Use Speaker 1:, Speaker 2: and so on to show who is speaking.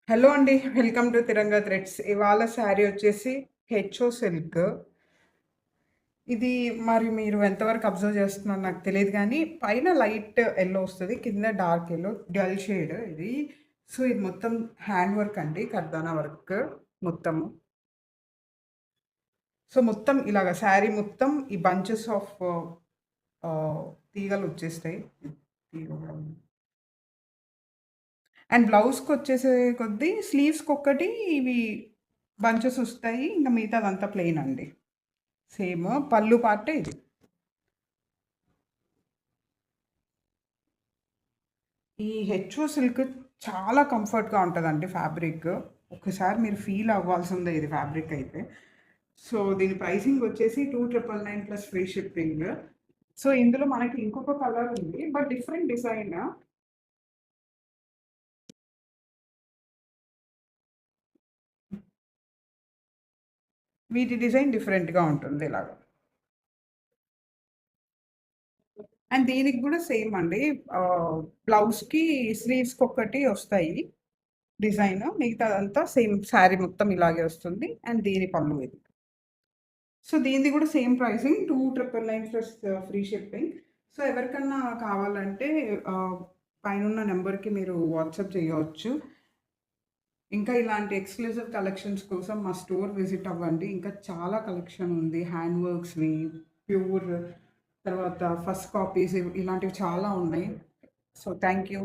Speaker 1: Hello అండి. Welcome to Tiranga threads. ఇవాళ శారీ వచ్చేసి హెచ్ఓ సిల్క్. ఇది మరి మీరు ఎంతవరకు అబ్జర్వ్ చేస్తున్నారో నాకు తెలీదు గానీ, పైన లైట్ యెల్లో వస్తది. కింద డార్క్ యెల్లో డల్ షేడ్ ఇది. సో, ఇది మొత్తం హ్యాండ్ వర్క్ అండి. కర్దానా వర్క్ మొత్తము. సో, మొత్తం ఇలాగ శారీ మొత్తం ఈ బంచెస్ ఆఫ్ తీగలొచ్చేస్తాయి. తీగ గూడా ఉంది. అండ్ బ్లౌజ్‌కొచ్చేసే కొద్దీ స్లీవ్స్‌కొక్కటి ఇవి బంచెస్ ఒస్తాయి. ఇంక మిగతాదంతా ప్లెయిన్ అండి. సేమ్ పళ్ళు పార్టే ఇది. ఈ హెచ్ఓ సిల్క్ చాలా కంఫర్ట్‌గా ఉంటదండి ఫ్యాబ్రిక్. ఒక్కసారి మీరు ఫీల్ అవ్వాల్సిందే ఇది ఫ్యాబ్రిక్ అయితే. సో, దీని ప్రైసింగ్ వచ్చేసి 2,999 ప్లస్ ఫ్రీ షిప్పింగ్. సో, ఇందులో మనకి ఇంకొక కలర్ ఉంది. But different design. వీటి డిజైన్ డిఫరెంట్‌గా ఉంటుంది ఇలాగ. అండ్ దీనికి గూడా సేమ్ అండి. బ్లౌజ్‌కి స్లీవ్స్‌కొకటి ఒస్తాయి డిజైను. మిగతాదంతా సేమ్ శారీ మొత్తం ఇలాగే వస్తుంది. అండ్ దీని పళ్ళు ఇది. సో, దీనిది గూడా same pricing 2,999 plus free shipping. So, ఎవరికన్నా కావాలంటే పైనున్న నంబర్‌కి మీరు వాట్సాప్ చేయవచ్చు. ఇంకా ఇలాంటి ఎక్స్‌క్లూజివ్ కలెక్షన్స్ కోసం మా స్టోర్ విజిట్ అవ్వండి. ఇంకా చాలా కలెక్షన్ ఉంది. హ్యాండ్ వర్క్స్‌వి, ప్యూర్ తర్వాత ఫస్ట్ కాపీస్ ఇలాంటివి చాలా ఉన్నాయి. So, thank you.